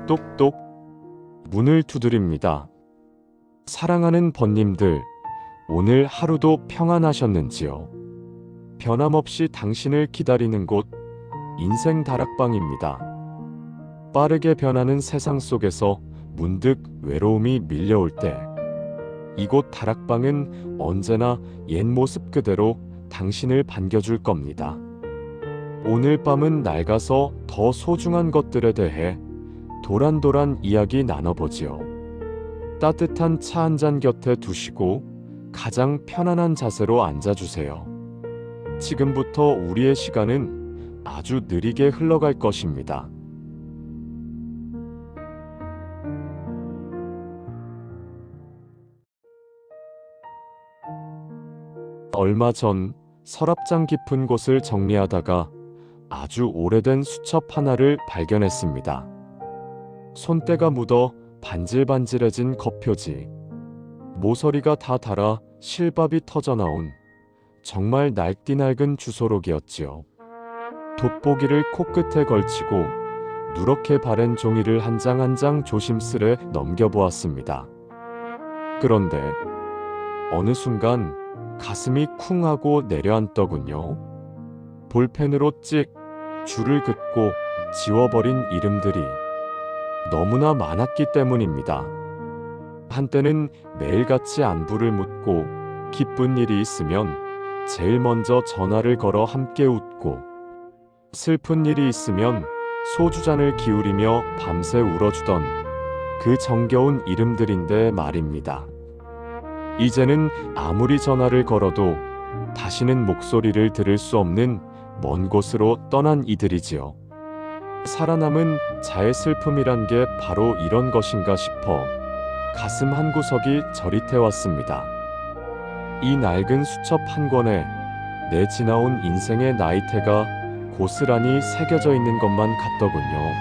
똑똑 문을 두드립니다. 사랑하는 번님들, 오늘 하루도 평안하셨는지요? 변함없이 당신을 기다리는 곳, 인생 다락방입니다. 빠르게 변하는 세상 속에서 문득 외로움이 밀려올 때, 이곳 다락방은 언제나 옛 모습 그대로 당신을 반겨줄 겁니다. 오늘 밤은 낡아서 더 소중한 것들에 대해 도란도란 이야기 나눠보지요. 따뜻한 차 한 잔 곁에 두시고 가장 편안한 자세로 앉아주세요. 지금부터 우리의 시간은 아주 느리게 흘러갈 것입니다. 얼마 전 서랍장 깊은 곳을 정리하다가 아주 오래된 수첩 하나를 발견했습니다. 손때가 묻어 반질반질해진 겉표지, 모서리가 다 닳아 실밥이 터져나온 정말 낡디낡은 주소록이었지요. 돋보기를 코끝에 걸치고 누렇게 바랜 종이를 한 장 한 장 조심스레 넘겨보았습니다. 그런데 어느 순간 가슴이 쿵 하고 내려앉더군요. 볼펜으로 찍 줄을 긋고 지워버린 이름들이 너무나 많았기 때문입니다. 한때는 매일같이 안부를 묻고 기쁜 일이 있으면 제일 먼저 전화를 걸어 함께 웃고, 슬픈 일이 있으면 소주잔을 기울이며 밤새 울어주던 그 정겨운 이름들인데 말입니다. 이제는 아무리 전화를 걸어도 다시는 목소리를 들을 수 없는 먼 곳으로 떠난 이들이지요. 살아남은 자의 슬픔이란 게 바로 이런 것인가 싶어 가슴 한구석이 저릿해왔습니다. 이 낡은 수첩 한 권에 내 지나온 인생의 나이테가 고스란히 새겨져 있는 것만 같더군요.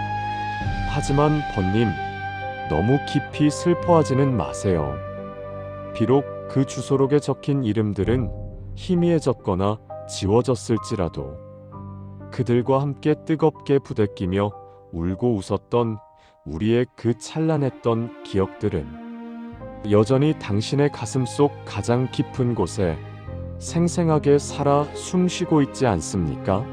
하지만 번님, 너무 깊이 슬퍼하지는 마세요. 비록 그 주소록에 적힌 이름들은 희미해졌거나 지워졌을지라도 그들과 함께 뜨겁게 부대끼며 울고 웃었던 우리의 그 찬란했던 기억들은 여전히 당신의 가슴속 가장 깊은 곳에 생생하게 살아 숨쉬고 있지 않습니까?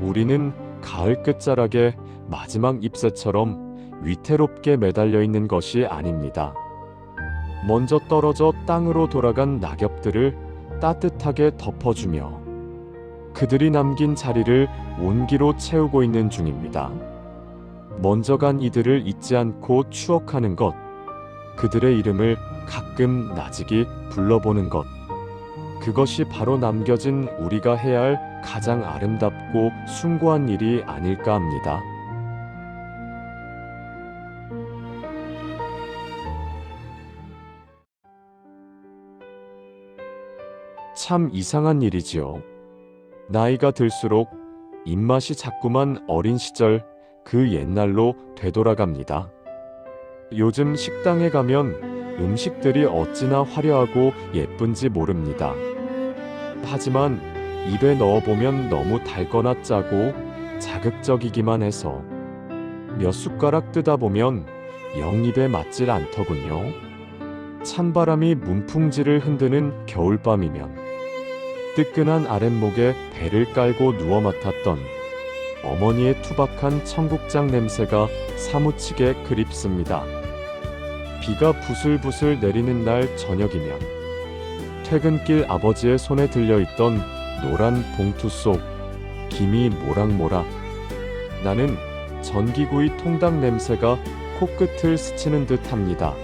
우리는 가을 끝자락의 마지막 잎새처럼 위태롭게 매달려 있는 것이 아닙니다. 먼저 떨어져 땅으로 돌아간 낙엽들을 따뜻하게 덮어주며 그들이 남긴 자리를 온기로 채우고 있는 중입니다. 먼저 간 이들을 잊지 않고 추억하는 것, 그들의 이름을 가끔 나직이 불러보는 것, 그것이 바로 남겨진 우리가 해야 할 가장 아름답고 숭고한 일이 아닐까 합니다. 참 이상한 일이지요. 나이가 들수록 입맛이 자꾸만 어린 시절 그 옛날로 되돌아갑니다. 요즘 식당에 가면 음식들이 어찌나 화려하고 예쁜지 모릅니다. 하지만 입에 넣어보면 너무 달거나 짜고 자극적이기만 해서 몇 숟가락 뜯다 보면 영 입에 맞질 않더군요. 찬바람이 문풍지를 흔드는 겨울밤이면 뜨끈한 아랫목에 배를 깔고 누워 맡았던 어머니의 투박한 청국장 냄새가 사무치게 그립습니다. 비가 부슬부슬 내리는 날 저녁이면 퇴근길 아버지의 손에 들려있던 노란 봉투 속 김이 모락모락, 나는 전기구이 통닭 냄새가 코끝을 스치는 듯 합니다.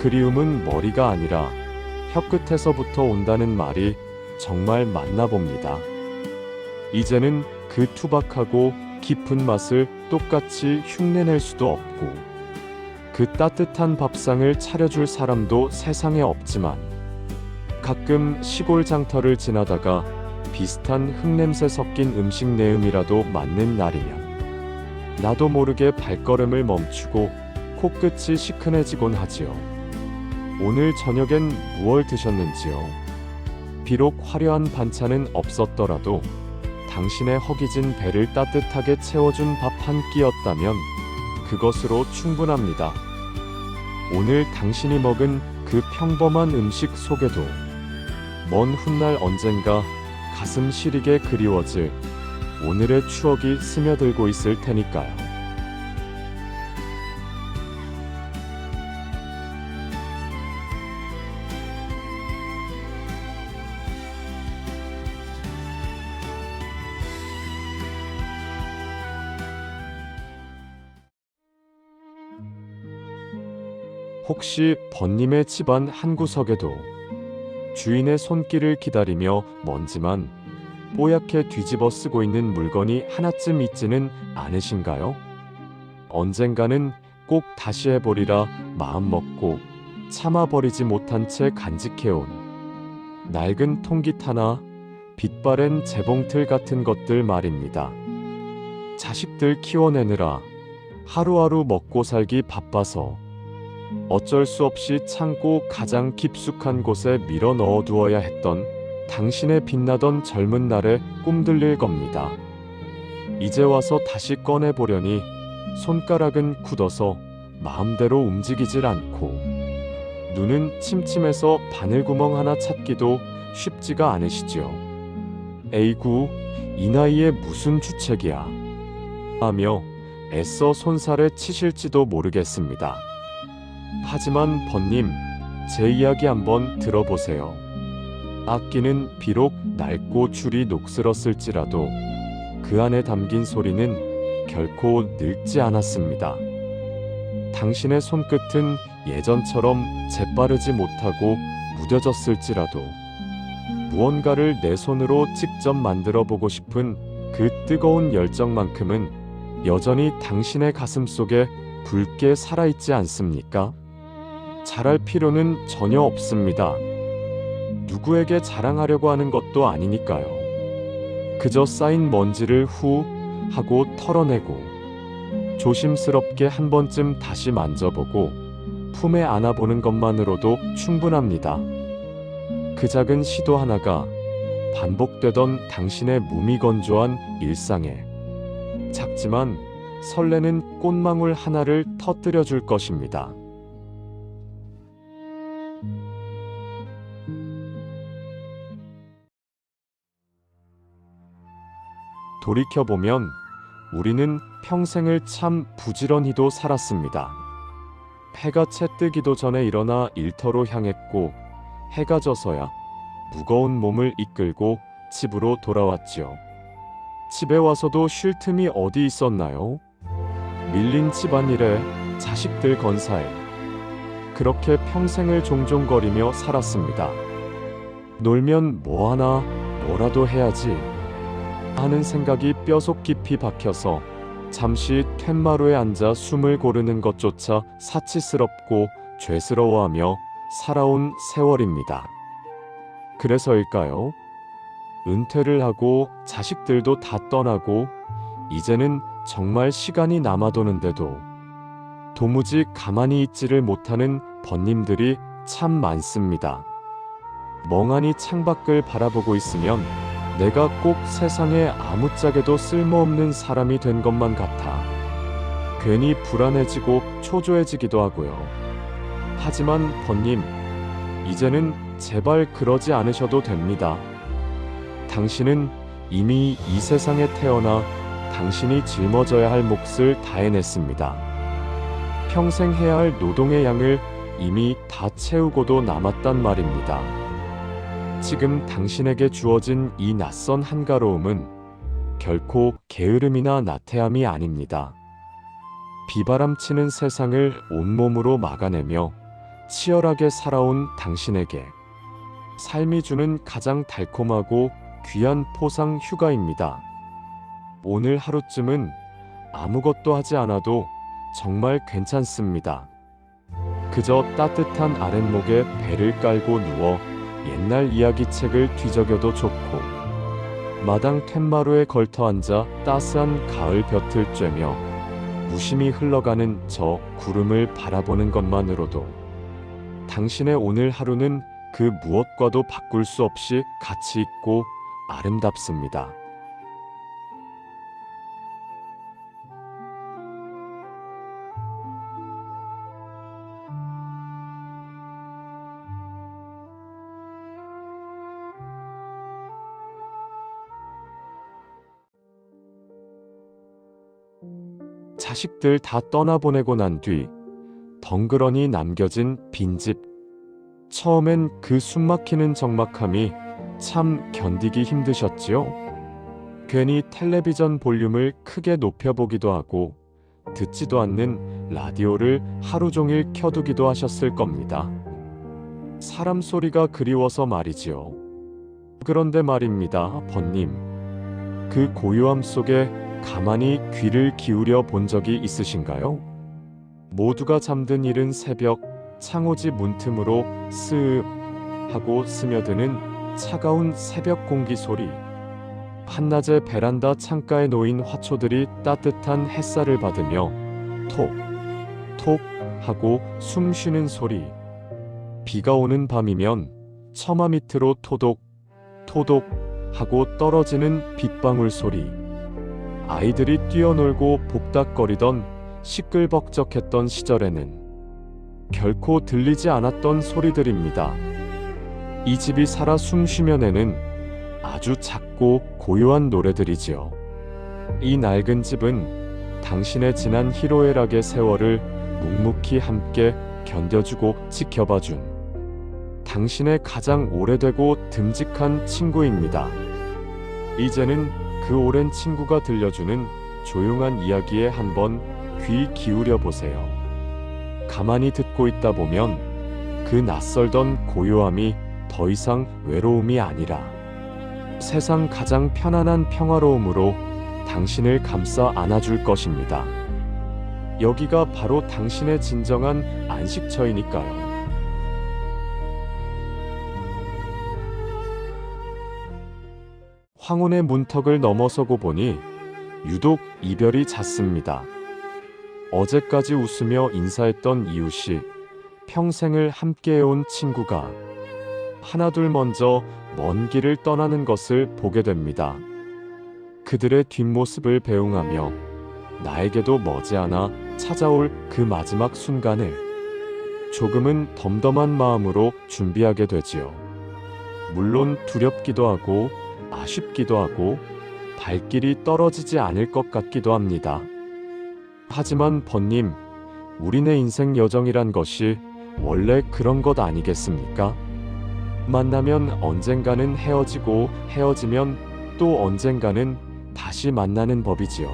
그리움은 머리가 아니라 혀끝에서부터 온다는 말이 정말 맞나 봅니다. 이제는 그 투박하고 깊은 맛을 똑같이 흉내낼 수도 없고 그 따뜻한 밥상을 차려줄 사람도 세상에 없지만 가끔 시골 장터를 지나다가 비슷한 흙냄새 섞인 음식 내음이라도 맡는 날이면 나도 모르게 발걸음을 멈추고 코끝이 시큰해지곤 하지요. 오늘 저녁엔 무얼 드셨는지요? 비록 화려한 반찬은 없었더라도 당신의 허기진 배를 따뜻하게 채워준 밥 한 끼였다면 그것으로 충분합니다. 오늘 당신이 먹은 그 평범한 음식 속에도 먼 훗날 언젠가 가슴 시리게 그리워질 오늘의 추억이 스며들고 있을 테니까요. 혹시 번님의 집안 한 구석에도 주인의 손길을 기다리며 먼지만 뽀얗게 뒤집어 쓰고 있는 물건이 하나쯤 있지는 않으신가요? 언젠가는 꼭 다시 해보리라 마음먹고 참아버리지 못한 채 간직해온 낡은 통기타나 빛바랜 재봉틀 같은 것들 말입니다. 자식들 키워내느라 하루하루 먹고 살기 바빠서 어쩔 수 없이 창고 가장 깊숙한 곳에 밀어 넣어두어야 했던 당신의 빛나던 젊은 날의 꿈들릴 겁니다. 이제 와서 다시 꺼내보려니 손가락은 굳어서 마음대로 움직이질 않고 눈은 침침해서 바늘구멍 하나 찾기도 쉽지가 않으시지요. 에이구, 이 나이에 무슨 주책이야 하며 애써 손살에 치실지도 모르겠습니다. 하지만 번님, 제 이야기 한번 들어보세요. 악기는 비록 낡고 줄이 녹슬었을지라도 그 안에 담긴 소리는 결코 늙지 않았습니다. 당신의 손끝은 예전처럼 재빠르지 못하고 무뎌졌을지라도 무언가를 내 손으로 직접 만들어 보고 싶은 그 뜨거운 열정만큼은 여전히 당신의 가슴 속에 붉게 살아있지 않습니까? 잘할 필요는 전혀 없습니다. 누구에게 자랑하려고 하는 것도 아니니까요. 그저 쌓인 먼지를 후 하고 털어내고 조심스럽게 한 번쯤 다시 만져보고 품에 안아보는 것만으로도 충분합니다. 그 작은 시도 하나가 반복되던 당신의 무미건조한 일상에 작지만 설레는 꽃망울 하나를 터뜨려 줄 것입니다. 돌이켜보면 우리는 평생을 참 부지런히도 살았습니다. 해가 채 뜨기도 전에 일어나 일터로 향했고 해가 져서야 무거운 몸을 이끌고 집으로 돌아왔지요. 집에 와서도 쉴 틈이 어디 있었나요? 밀린 집안일에 자식들 건사에 그렇게 평생을 종종거리며 살았습니다. 놀면 뭐하나 뭐라도 해야지 하는 생각이 뼈속 깊이 박혀서 잠시 툇마루에 앉아 숨을 고르는 것조차 사치스럽고 죄스러워하며 살아온 세월입니다. 그래서일까요? 은퇴를 하고 자식들도 다 떠나고 이제는 정말 시간이 남아도는데도 도무지 가만히 있지를 못하는 번님들이 참 많습니다. 멍하니 창밖을 바라보고 있으면 내가 꼭 세상에 아무짝에도 쓸모없는 사람이 된 것만 같아 괜히 불안해지고 초조해지기도 하고요. 하지만 번님, 이제는 제발 그러지 않으셔도 됩니다. 당신은 이미 이 세상에 태어나 당신이 짊어져야 할 몫을 다 해냈습니다. 평생 해야 할 노동의 양을 이미 다 채우고도 남았단 말입니다. 지금 당신에게 주어진 이 낯선 한가로움은 결코 게으름이나 나태함이 아닙니다. 비바람치는 세상을 온몸으로 막아내며 치열하게 살아온 당신에게 삶이 주는 가장 달콤하고 귀한 포상 휴가입니다. 오늘 하루쯤은 아무것도 하지 않아도 정말 괜찮습니다. 그저 따뜻한 아랫목에 배를 깔고 누워 옛날 이야기책을 뒤적여도 좋고 마당 툇마루에 걸터앉아 따스한 가을 볕을 쬐며 무심히 흘러가는 저 구름을 바라보는 것만으로도 당신의 오늘 하루는 그 무엇과도 바꿀 수 없이 가치 있고 아름답습니다. 자식들 다 떠나보내고 난 뒤 덩그러니 남겨진 빈집. 처음엔 그 숨막히는 적막함이 참 견디기 힘드셨지요? 괜히 텔레비전 볼륨을 크게 높여보기도 하고 듣지도 않는 라디오를 하루 종일 켜두기도 하셨을 겁니다. 사람 소리가 그리워서 말이지요. 그런데 말입니다, 번님. 그 고요함 속에 가만히 귀를 기울여 본 적이 있으신가요? 모두가 잠든 이른 새벽, 창호지 문틈으로 스으 하고 스며드는 차가운 새벽 공기 소리. 한낮에 베란다 창가에 놓인 화초들이 따뜻한 햇살을 받으며 톡, 톡 하고 숨 쉬는 소리. 비가 오는 밤이면 처마 밑으로 토독, 토독 하고 떨어지는 빗방울 소리. 아이들이 뛰어놀고 복닥거리던 시끌벅적했던 시절에는 결코 들리지 않았던 소리들입니다. 이 집이 살아 숨쉬며 내는 아주 작고 고요한 노래들이지요. 이 낡은 집은 당신의 지난 희로애락의 세월을 묵묵히 함께 견뎌주고 지켜봐준 당신의 가장 오래되고 듬직한 친구입니다. 이제는 그 오랜 친구가 들려주는 조용한 이야기에 한번 귀 기울여 보세요. 가만히 듣고 있다 보면 그 낯설던 고요함이 더 이상 외로움이 아니라 세상 가장 편안한 평화로움으로 당신을 감싸 안아줄 것입니다. 여기가 바로 당신의 진정한 안식처이니까요. 황혼의 문턱을 넘어서고 보니 유독 이별이 잦습니다. 어제까지 웃으며 인사했던 이웃이 평생을 함께해온 친구가 하나둘 먼저 먼 길을 떠나는 것을 보게 됩니다. 그들의 뒷모습을 배웅하며 나에게도 머지않아 찾아올 그 마지막 순간을 조금은 덤덤한 마음으로 준비하게 되지요. 물론 두렵기도 하고 아쉽기도 하고 발길이 떨어지지 않을 것 같기도 합니다. 하지만 번님, 우리네 인생 여정이란 것이 원래 그런 것 아니겠습니까? 만나면 언젠가는 헤어지고 헤어지면 또 언젠가는 다시 만나는 법이지요.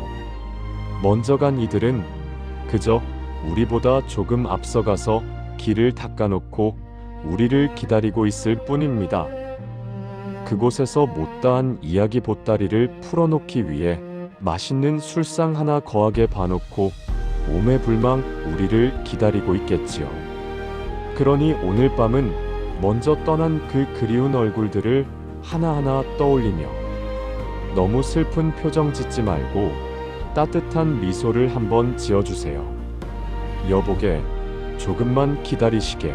먼저 간 이들은 그저 우리보다 조금 앞서가서 길을 닦아놓고 우리를 기다리고 있을 뿐입니다. 그곳에서 못다한 이야기 보따리를 풀어놓기 위해 맛있는 술상 하나 거하게 봐놓고 오매불망 우리를 기다리고 있겠지요. 그러니 오늘 밤은 먼저 떠난 그 그리운 얼굴들을 하나하나 떠올리며 너무 슬픈 표정 짓지 말고 따뜻한 미소를 한번 지어주세요. 여보게, 조금만 기다리시게.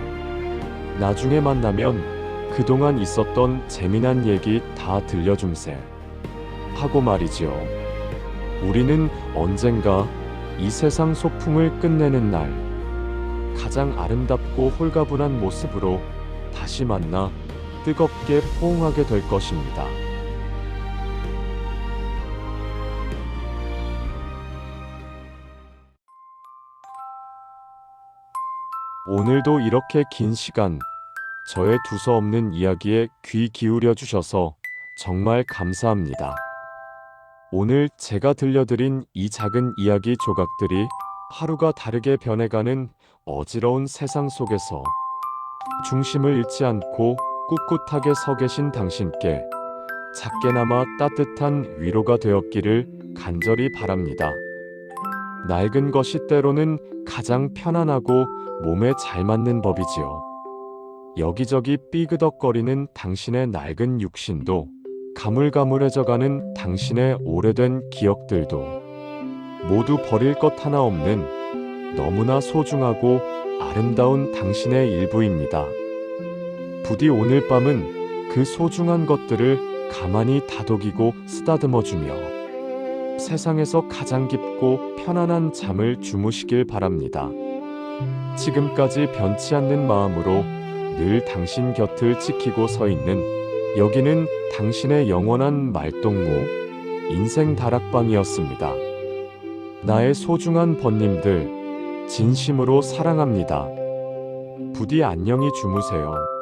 나중에 만나면 그동안 있었던 재미난 얘기 다 들려줌세. 하고 말이지요. 우리는 언젠가 이 세상 소풍을 끝내는 날 가장 아름답고 홀가분한 모습으로 다시 만나 뜨겁게 포옹하게 될 것입니다. 오늘도 이렇게 긴 시간 저의 두서없는 이야기에 귀 기울여 주셔서 정말 감사합니다. 오늘 제가 들려드린 이 작은 이야기 조각들이 하루가 다르게 변해가는 어지러운 세상 속에서 중심을 잃지 않고 꿋꿋하게 서 계신 당신께 작게나마 따뜻한 위로가 되었기를 간절히 바랍니다. 낡은 것이 때로는 가장 편안하고 몸에 잘 맞는 법이지요. 여기저기 삐그덕거리는 당신의 낡은 육신도 가물가물해져가는 당신의 오래된 기억들도 모두 버릴 것 하나 없는 너무나 소중하고 아름다운 당신의 일부입니다. 부디 오늘 밤은 그 소중한 것들을 가만히 다독이고 쓰다듬어주며 세상에서 가장 깊고 편안한 잠을 주무시길 바랍니다. 지금까지 변치 않는 마음으로 늘 당신 곁을 지키고 서 있는 여기는 당신의 영원한 말동무 인생 다락방이었습니다. 나의 소중한 번님들, 진심으로 사랑합니다. 부디 안녕히 주무세요.